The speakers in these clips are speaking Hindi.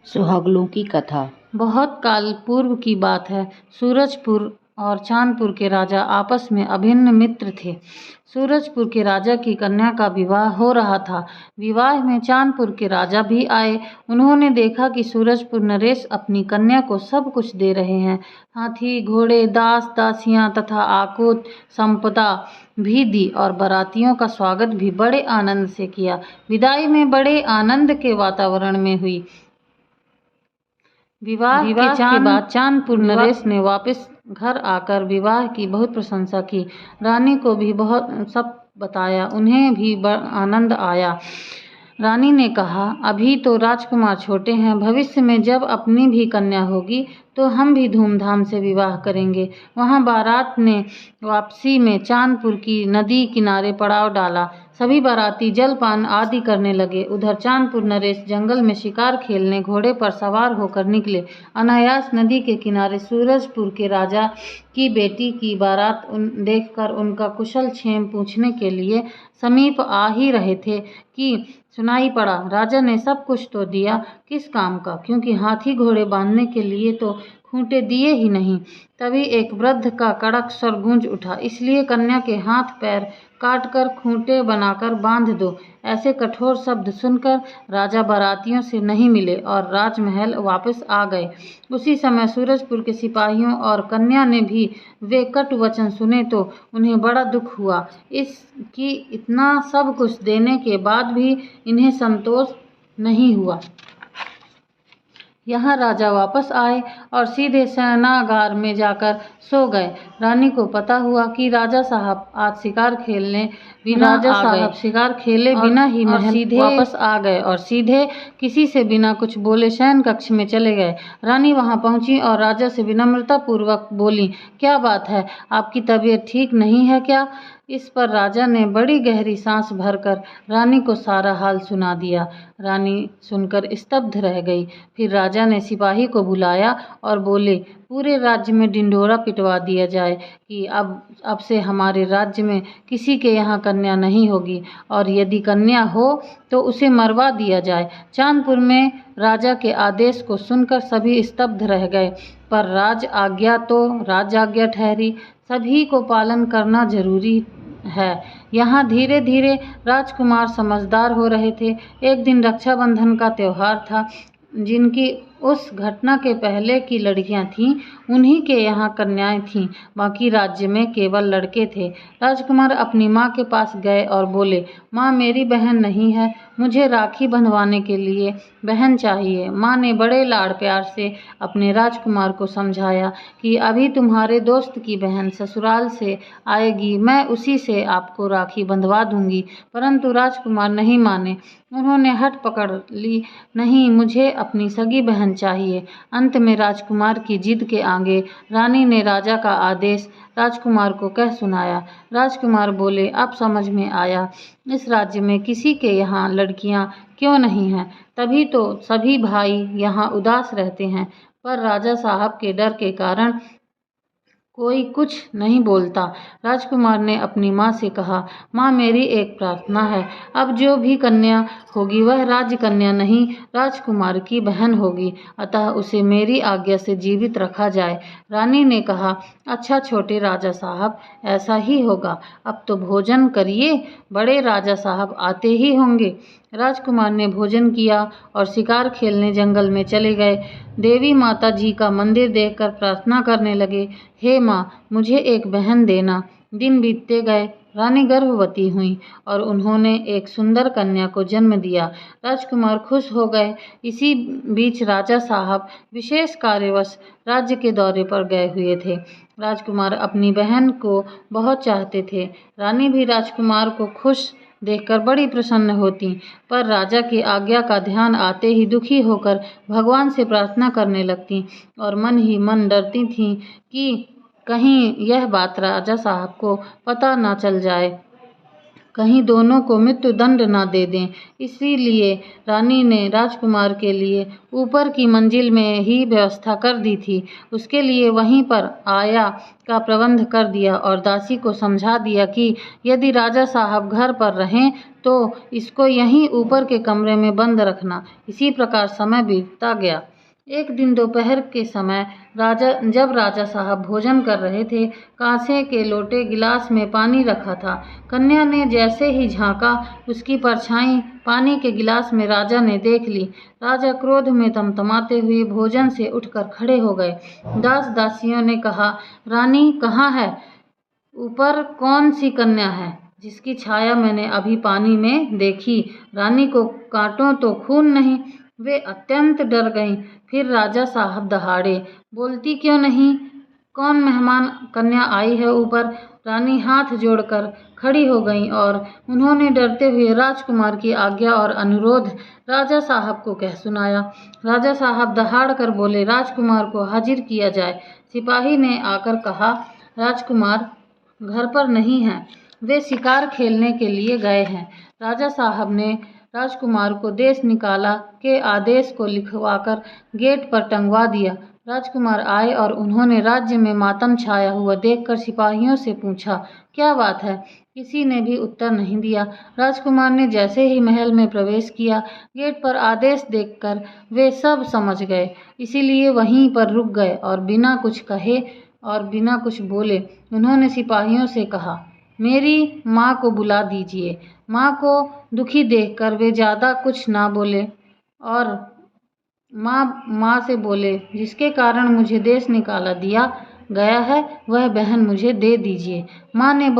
सुहागलों की कथा। बहुत काल पूर्व की बात है। सूरजपुर और चांदपुर के राजा आपस में अभिन्न मित्र थे। सूरजपुर के राजा की कन्या का विवाह हो रहा था। विवाह में चांदपुर के राजा भी आए। उन्होंने देखा कि सूरजपुर नरेश अपनी कन्या को सब कुछ दे रहे हैं। हाथी, घोड़े, दास दासियां तथा आकोट संपदा भी दी और बारातियों का स्वागत भी बड़े आनंद से किया। विदाई में बड़े आनंद के वातावरण में हुई। विवाह के बाद चांदपुर नरेश ने वापस घर आकर विवाह की बहुत प्रशंसा की। रानी को भी बहुत सब बताया, उन्हें भी आनंद आया। रानी ने कहा, अभी तो राजकुमार छोटे हैं, भविष्य में जब अपनी भी कन्या होगी तो हम भी धूमधाम से विवाह करेंगे। वहाँ बारात ने वापसी में चांदपुर की नदी किनारे पड़ाव डाला। सभी बाराती जलपान आदि करने लगे। उधर चांदपुर नरेश जंगल में शिकार खेलने घोड़े पर सवार होकर निकले। अनायास नदी के किनारे सूरजपुर के राजा की बेटी की बारात देखकर उनका कुशल क्षेम पूछने के लिए समीप आ ही रहे थे कि सुनाई पड़ा, राजा ने सब कुछ तो दिया, किस काम का, क्योंकि हाथी घोड़े बांधने के लिए तो खूंटे दिए ही नहीं। तभी एक वृद्ध का कड़क स्वर गूंज उठा, इसलिए कन्या के हाथ पैर काटकर खूंटे बनाकर बांध दो। ऐसे कठोर शब्द सुनकर राजा बारातियों से नहीं मिले और राजमहल वापस आ गए। उसी समय सूरजपुर के सिपाहियों और कन्या ने भी वे कटु वचन सुने तो उन्हें बड़ा दुख हुआ कि इतना सब कुछ देने के बाद भी इन्हें संतोष नहीं हुआ। यहाँ राजा वापस आए और सीधे शयनागार में जाकर सो गए। रानी को पता हुआ कि राजा साहब आज शिकार खेले बिना ही महल सीधे वापस आ गए और सीधे किसी से बिना कुछ बोले शयन कक्ष में चले गए। रानी वहां पहुंची और राजा से विनम्रता पूर्वक बोली, क्या बात है, आपकी तबीयत ठीक नहीं है क्या? इस पर राजा ने बड़ी गहरी सांस भरकर रानी को सारा हाल सुना दिया। रानी सुनकर स्तब्ध रह गई। फिर राजा ने सिपाही को बुलाया और बोले, पूरे राज्य में ढिंढोरा पिटवा दिया जाए कि अब से हमारे राज्य में किसी के यहाँ कन्या नहीं होगी और यदि कन्या हो तो उसे मरवा दिया जाए। चांदपुर में राजा के आदेश को सुनकर सभी स्तब्ध रह गए, पर राज आज्ञा तो राज आज्ञा ठहरी, सभी को पालन करना जरूरी है। यहाँ धीरे धीरे राजकुमार समझदार हो रहे थे। एक दिन रक्षाबंधन का त्योहार था। जिनकी उस घटना के पहले की लड़कियां थीं, उन्हीं के यहाँ कन्याएं थीं, बाकी राज्य में केवल लड़के थे। राजकुमार अपनी माँ के पास गए और बोले, माँ मेरी बहन नहीं है, मुझे राखी बंधवाने के लिए बहन चाहिए। माँ ने बड़े लाड़ प्यार से अपने राजकुमार को समझाया कि अभी तुम्हारे दोस्त की बहन ससुराल से आएगी, मैं उसी से आपको राखी बंधवा दूंगी। परंतु राजकुमार नहीं माने, उन्होंने हट पकड़ ली, नहीं मुझे अपनी सगी बहन चाहिए। अंत में राजकुमार की जिद के आगे रानी ने राजा का आदेश राजकुमार को कह सुनाया। राजकुमार बोले, अब समझ में आया, इस राज्य में किसी के यहाँ लड़कियाँ क्यों नहीं हैं, तभी तो सभी भाई यहाँ उदास रहते हैं। पर राजा साहब के डर के कारण कोई कुछ नहीं बोलता। राजकुमार ने अपनी माँ से कहा, माँ मेरी एक प्रार्थना है, अब जो भी कन्या होगी वह राजकन्या नहीं राजकुमार की बहन होगी, अतः उसे मेरी आज्ञा से जीवित रखा जाए। रानी ने कहा, अच्छा छोटे राजा साहब, ऐसा ही होगा। अब तो भोजन करिए, बड़े राजा साहब आते ही होंगे। राजकुमार ने भोजन किया और शिकार खेलने जंगल में चले गए। देवी माता जी का मंदिर देखकर प्रार्थना करने लगे, हे माँ मुझे एक बहन देना। दिन बीतते गए, रानी गर्भवती हुई और उन्होंने एक सुंदर कन्या को जन्म दिया। राजकुमार खुश हो गए। इसी बीच राजा साहब विशेष कार्यवश राज्य के दौरे पर गए हुए थे। राजकुमार अपनी बहन को बहुत चाहते थे। रानी भी राजकुमार को खुश देखकर बड़ी प्रसन्न होती, पर राजा की आज्ञा का ध्यान आते ही दुखी होकर भगवान से प्रार्थना करने लगती और मन ही मन डरती थीं कि कहीं यह बात राजा साहब को पता न चल जाए। कहीं दोनों को मृत्यु दंड न दे दें। इसीलिए रानी ने राजकुमार के लिए ऊपर की मंजिल में ही व्यवस्था कर दी थी। उसके लिए वहीं पर आया का प्रबंध कर दिया और दासी को समझा दिया कि यदि राजा साहब घर पर रहें तो इसको यहीं ऊपर के कमरे में बंद रखना। इसी प्रकार समय बीतता गया। एक दिन दोपहर के समय जब राजा साहब भोजन कर रहे थे, कांसे के लोटे गिलास में पानी रखा था। कन्या ने जैसे ही झांका, उसकी परछाई पानी के गिलास में राजा ने देख ली। राजा क्रोध में तमतमाते हुए भोजन से उठकर खड़े हो गए। दास दासियों ने कहा, रानी कहाँ है? ऊपर कौन सी कन्या है जिसकी छाया मैंने अभी पानी में देखी? रानी को काटो तो खून नहीं। वे अत्यंत डर गईं। फिर राजा साहब दहाड़े, बोलती क्यों नहीं? कौन मेहमान कन्या आई है ऊपर? रानी हाथ जोड़कर खड़ी हो गईं और उन्होंने डरते हुए राजकुमार की आज्ञा और अनुरोध राजा साहब को कह सुनाया। राजा साहब दहाड़ कर बोले, राजकुमार को हाजिर किया जाए। सिपाही ने आकर कहा, राजकुमार घर पर नहीं हैं, वे शिकार खेलने के लिए गए हैं। राजा साहब ने राजकुमार को देश निकाला के आदेश को लिखवाकर गेट पर टंगवा दिया। राजकुमार आए और उन्होंने राज्य में मातम छाया हुआ देखकर सिपाहियों से पूछा, क्या बात है? किसी ने भी उत्तर नहीं दिया। राजकुमार ने जैसे ही महल में प्रवेश किया, गेट पर आदेश देखकर वे सब समझ गए। इसीलिए वहीं पर रुक गए और बिना कुछ कहे और बिना कुछ बोले उन्होंने सिपाहियों से कहा, मेरी माँ को बुला दीजिए। माँ को दुखी देखकर वे ज़्यादा कुछ ना बोले और माँ से बोले, जिसके कारण मुझे देश निकाला दिया गया है वह बहन मुझे दे दीजिए। माँ ने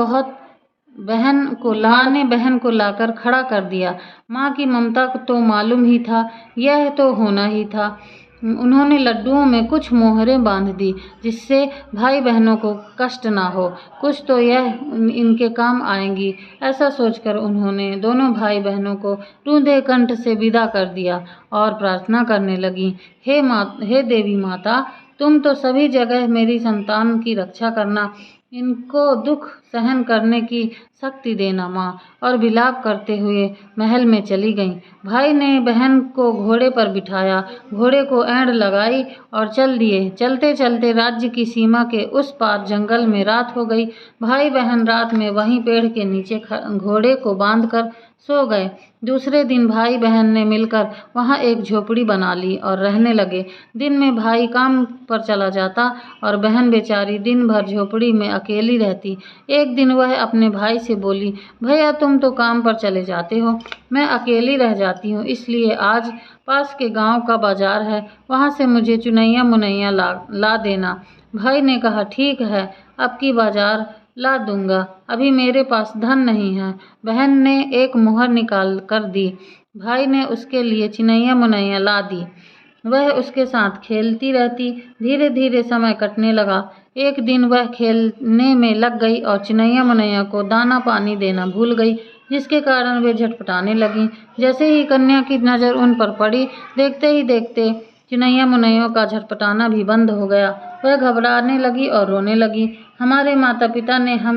बहन को लाकर खड़ा कर दिया। माँ की ममता को तो मालूम ही था, यह तो होना ही था। उन्होंने लड्डुओं में कुछ मोहरें बांध दी जिससे भाई बहनों को कष्ट ना हो, कुछ तो यह इनके काम आएंगी। ऐसा सोचकर उन्होंने दोनों भाई बहनों को रूंधे कंठ से विदा कर दिया और प्रार्थना करने लगी, हे देवी माता, तुम तो सभी जगह मेरी संतान की रक्षा करना, इनको दुख सहन करने की शक्ति देना माँ। और विलाप करते हुए महल में चली गईं। भाई ने बहन को घोड़े पर बिठाया, घोड़े को ऐंठ लगाई और चल दिए। चलते चलते राज्य की सीमा के उस पार जंगल में रात हो गई। भाई बहन रात में वहीं पेड़ के नीचे घोड़े को बांधकर सो गए। दूसरे दिन भाई बहन ने मिलकर वहाँ एक झोपड़ी बना ली और रहने लगे। दिन में भाई काम पर चला जाता और बहन बेचारी दिन भर झोपड़ी में अकेली रहती। एक दिन वह अपने भाई से बोली, भैया तुम तो काम पर चले जाते हो, मैं अकेली रह जाती हूँ, इसलिए आज पास के गांव का बाजार है, वहाँ से मुझे चुनैया मुनैया ला देना। भाई ने कहा, ठीक है, अब की बाजार ला दूंगा, अभी मेरे पास धन नहीं है। बहन ने एक मुहर निकाल कर दी। भाई ने उसके लिए चिनैया मुनैया ला दी। वह उसके साथ खेलती रहती। धीरे धीरे समय कटने लगा। एक दिन वह खेलने में लग गई और चिनैया मुनैया को दाना पानी देना भूल गई, जिसके कारण वे झटपटाने लगीं। जैसे ही कन्या की नज़र उन पर पड़ी, देखते ही देखते चिनैया मुनैयों का झटपटाना भी बंद हो गया। वह घबराने लगी और रोने लगी। हमारे माता पिता ने हम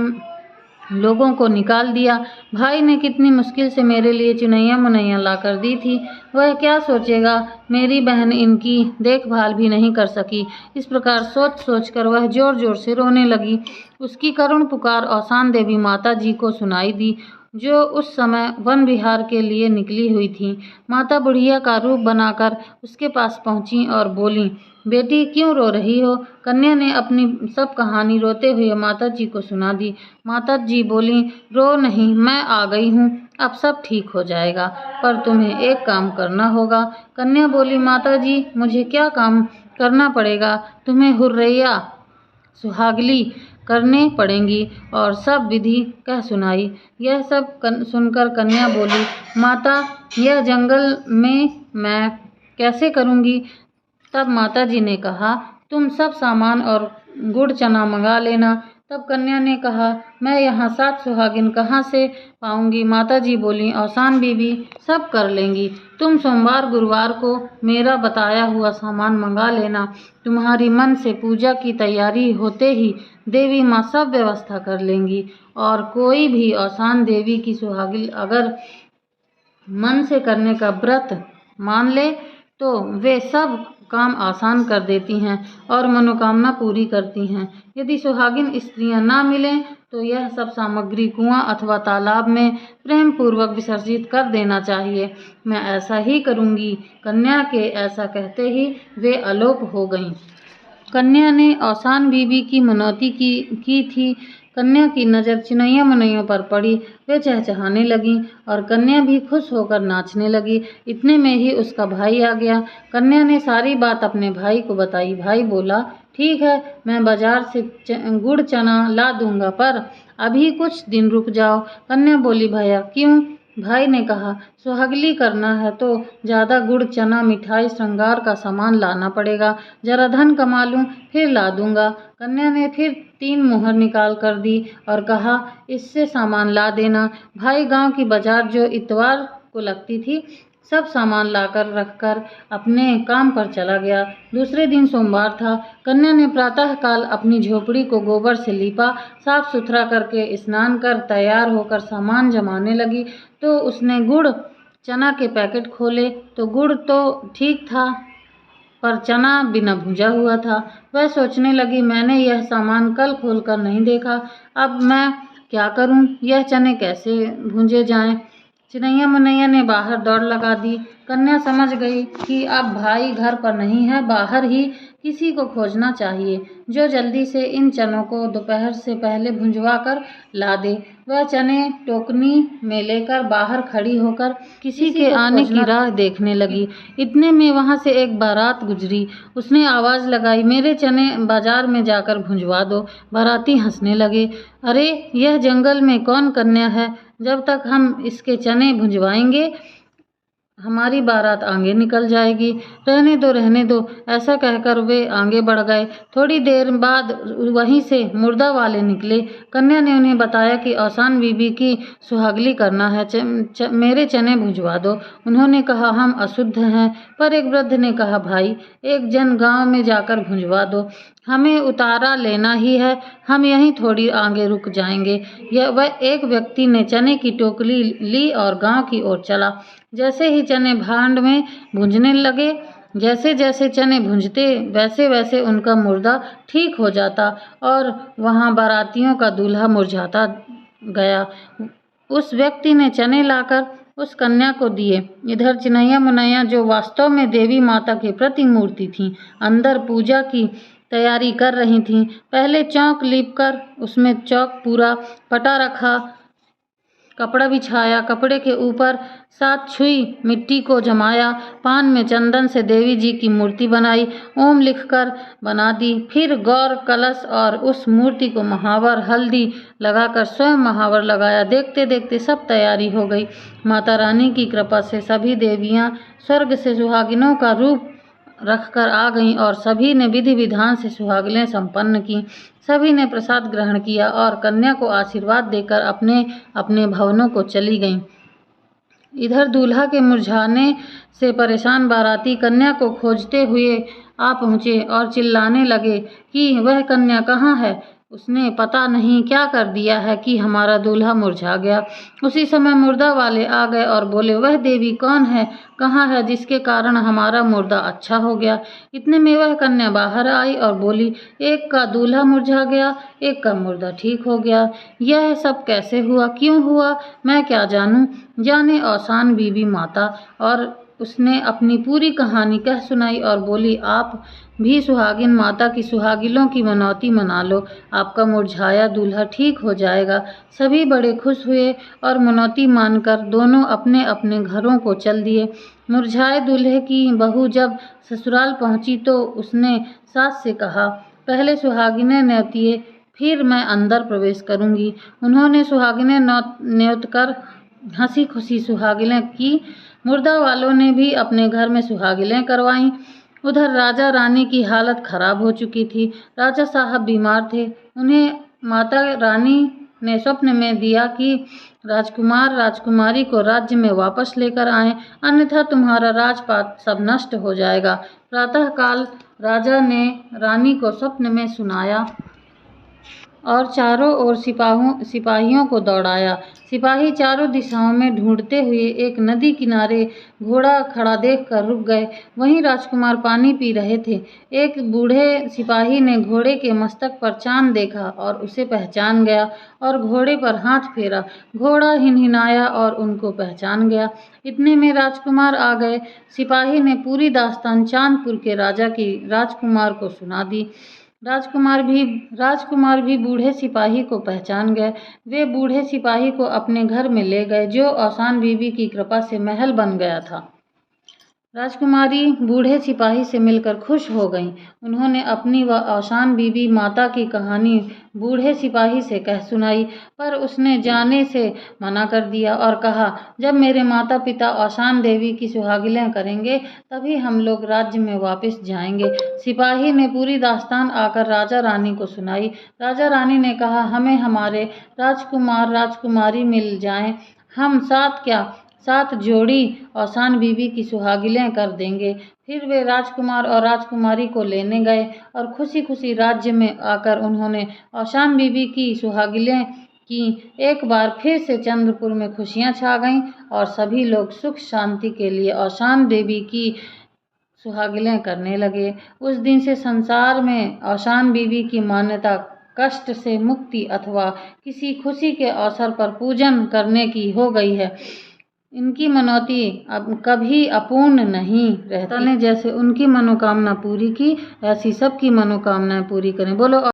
लोगों को निकाल दिया। भाई ने कितनी मुश्किल से मेरे लिए चुनैया मुनैया ला कर दी थी, वह क्या सोचेगा, मेरी बहन इनकी देखभाल भी नहीं कर सकी। इस प्रकार सोच सोच कर वह जोर जोर से रोने लगी। उसकी करुण पुकार औसान देवी माता जी को सुनाई दी, जो उस समय वन विहार के लिए निकली हुई थी। माता बुढ़िया का रूप बनाकर उसके पास पहुंची और बोली, बेटी क्यों रो रही हो? कन्या ने अपनी सब कहानी रोते हुए माता जी को सुना दी। माता जी बोली, रो नहीं, मैं आ गई हूँ, अब सब ठीक हो जाएगा, पर तुम्हें एक काम करना होगा। कन्या बोली, माता जी मुझे क्या काम करना पड़ेगा? तुम्हें हुर्रैया सुहागली करने पड़ेंगी और सब विधि कह सुनाई। यह सब सुनकर कन्या बोली, माता यह जंगल में मैं कैसे करूँगी? तब माता जी ने कहा, तुम सब सामान और गुड़ चना मंगा लेना, तब कन्या ने कहा, मैं यहाँ 7 सुहागिन कहाँ से पाऊंगी। माताजी बोली, औसान बीबी सब कर लेंगी। तुम सोमवार गुरुवार को मेरा बताया हुआ सामान मंगा लेना। तुम्हारी मन से पूजा की तैयारी होते ही देवी माँ सब व्यवस्था कर लेंगी। और कोई भी औसान देवी की सुहागिन अगर मन से करने का व्रत मान ले तो वे सब काम आसान कर देती हैं और मनोकामना पूरी करती हैं। यदि सुहागिन स्त्रियां ना मिलें तो यह सब सामग्री कुआं अथवा तालाब में प्रेम पूर्वक विसर्जित कर देना चाहिए। मैं ऐसा ही करूंगी। कन्या के ऐसा कहते ही वे अलोप हो गईं। कन्या ने औसान बीबी की मनौती की थी। कन्या की नज़र चिनैया मुनैयों पर पड़ी। वे चहचहाने लगीं और कन्या भी खुश होकर नाचने लगी। इतने में ही उसका भाई आ गया। कन्या ने सारी बात अपने भाई को बताई। भाई बोला, ठीक है, मैं बाजार से गुड़ चना ला दूंगा, पर अभी कुछ दिन रुक जाओ। कन्या बोली, भैया क्यों? भाई ने कहा, सुहागली करना है तो ज़्यादा गुड़ चना मिठाई श्रृंगार का सामान लाना पड़ेगा। जरा धन कमा लूँ फिर ला दूंगा। कन्या ने फिर 3 मुहर निकाल कर दी और कहा, इससे सामान ला देना। भाई गांव की बाजार जो इतवार को लगती थी सब सामान लाकर रखकर अपने काम पर चला गया। दूसरे दिन सोमवार था। कन्या ने प्रातःकाल अपनी झोपड़ी को गोबर से लीपा, साफ सुथरा करके स्नान कर तैयार होकर सामान जमाने लगी तो उसने गुड़ चना के पैकेट खोले तो गुड़ तो ठीक था पर चना बिना भुजा हुआ था। वह सोचने लगी, मैंने यह सामान कल खोलकर नहीं देखा, अब मैं क्या करूं? यह चने कैसे भूंजे जाएं? चिनैया मुनैया ने बाहर दौड़ लगा दी। कन्या समझ गई कि अब भाई घर पर नहीं है, बाहर ही किसी को खोजना चाहिए जो जल्दी से इन चनों को दोपहर से पहले भुंजवा कर ला दे। वह चने टोकनी में लेकर बाहर खड़ी होकर किसी के आने की राह देखने लगी। इतने में वहां से एक बारात गुजरी। उसने आवाज़ लगाई, मेरे चने बाजार में जाकर भुंजवा दो। बाराती हंसने लगे, अरे यह जंगल में कौन कन्या है, जब तक हम इसके चने भुंजवाएंगे हमारी बारात आगे निकल जाएगी। रहने दो, ऐसा कहकर वे आगे बढ़ गए। थोड़ी देर बाद वहीं से मुर्दा वाले निकले। कन्या ने उन्हें बताया कि औसान बीबी की सुहागली करना है, मेरे चने भुंजवा दो। उन्होंने कहा, हम अशुद्ध हैं। पर एक वृद्ध ने कहा, भाई एक जन गांव में जाकर भुंजवा दो, हमें उतारा लेना ही है, हम यहीं थोड़ी आगे रुक जाएंगे। वह एक व्यक्ति ने चने की टोकरी ली और गांव की ओर चला। जैसे ही चने भांड में भुंजने लगे, जैसे जैसे चने भुंजते वैसे वैसे उनका मुर्दा ठीक हो जाता और वहां बारातियों का दूल्हा मुरझाता गया। उस व्यक्ति ने चने लाकर उस कन्या को दिए। इधर चिनैया मुनैया, जो वास्तव में देवी माता की प्रतिमूर्ति थीं, अंदर पूजा की तैयारी कर रही थीं। पहले चौक लीपकर उसमें चौक पूरा पटा रखा, कपड़ा बिछाया, कपड़े के ऊपर 7 छुई मिट्टी को जमाया, पान में चंदन से देवी जी की मूर्ति बनाई, ओम लिखकर बना दी। फिर गौर कलश और उस मूर्ति को महावर हल्दी लगाकर स्वयं महावर लगाया। देखते देखते सब तैयारी हो गई। माता रानी की कृपा से सभी देवियां स्वर्ग से सुहागिनों का रूप रखकर आ गईं और सभी ने विधि विधान से सुहागलें संपन्न की। सभी ने प्रसाद ग्रहण किया और कन्या को आशीर्वाद देकर अपने अपने भवनों को चली गईं। इधर दूल्हा के मुरझाने से परेशान बाराती कन्या को खोजते हुए आ पहुँचे और चिल्लाने लगे कि वह कन्या कहाँ है, उसने पता नहीं क्या कर दिया है कि हमारा दूल्हा मुरझा गया। उसी समय मुर्दा वाले आ गए और बोले, वह देवी कौन है, कहाँ है जिसके कारण हमारा मुर्दा अच्छा हो गया। इतने में वह कन्या बाहर आई और बोली, एक का दूल्हा मुरझा गया, एक का मुर्दा ठीक हो गया। यह सब कैसे हुआ, क्यों हुआ, मैं क्या जानूं, जाने औसान बीबी माता। और उसने अपनी पूरी कहानी कह सुनाई और बोली, आप भी सुहागिन माता की सुहागिलों की मनौती मना लो, आपका मुरझाया दूल्हा ठीक हो जाएगा। सभी बड़े खुश हुए और मनौती मानकर दोनों अपने अपने घरों को चल दिए। मुरझाए दूल्हे की बहू जब ससुराल पहुंची तो उसने सास से कहा, पहले सुहागिनें न्योतिए, फिर मैं अंदर प्रवेश करूंगी। उन्होंने सुहागिनें न्योत कर हंसी खुशी सुहागिलें की। मुर्दा वालों ने भी अपने घर में सुहागिलें करवाईं। उधर राजा रानी की हालत खराब हो चुकी थी। राजा साहब बीमार थे, उन्हें माता रानी ने स्वप्न में दिया कि राजकुमार राजकुमारी को राज्य में वापस लेकर आएं, अन्यथा तुम्हारा राजपाट सब नष्ट हो जाएगा। प्रातःकाल राजा ने रानी को स्वप्न में सुनाया और चारों ओर सिपाहियों को दौड़ाया। सिपाही चारों दिशाओं में ढूंढते हुए एक नदी किनारे घोड़ा खड़ा देखकर रुक गए। वहीं राजकुमार पानी पी रहे थे। एक बूढ़े सिपाही ने घोड़े के मस्तक पर चांद देखा और उसे पहचान गया और घोड़े पर हाथ फेरा। घोड़ा हिनहिनाया और उनको पहचान गया। इतने में राजकुमार आ गए। सिपाही ने पूरी दास्तान चांदपुर के राजा की राजकुमार को सुना दी। राजकुमार भी बूढ़े सिपाही को पहचान गए। वे बूढ़े सिपाही को अपने घर में ले गए, जो औसान बीबी की कृपा से महल बन गया था। राजकुमारी बूढ़े सिपाही से मिलकर खुश हो गईं। उन्होंने अपनी व औसान बीबी माता की कहानी बूढ़े सिपाही से कह सुनाई, पर उसने जाने से मना कर दिया और कहा, जब मेरे माता पिता औसान देवी की सुहागिलें करेंगे तभी हम लोग राज्य में वापस जाएंगे। सिपाही ने पूरी दास्तान आकर राजा रानी को सुनाई। राजा रानी ने कहा, हमें हमारे राजकुमार राजकुमारी मिल जाएं, हम 7 जोड़ी औसान बीबी की सुहागिलें कर देंगे। फिर वे राजकुमार और राजकुमारी को लेने गए और खुशी खुशी राज्य में आकर उन्होंने औसान बीबी की सुहागिलें की। एक बार फिर से चंद्रपुर में खुशियां छा गईं और सभी लोग सुख शांति के लिए औसान देवी की सुहागिलें करने लगे। उस दिन से संसार में औसान बीबी की मान्यता कष्ट से मुक्ति अथवा किसी खुशी के अवसर पर पूजन करने की हो गई है। इनकी मनौती अब कभी अपूर्ण नहीं रहती। ने जैसे उनकी मनोकामना पूरी की, ऐसी सबकी मनोकामनाएं पूरी करें। बोलो।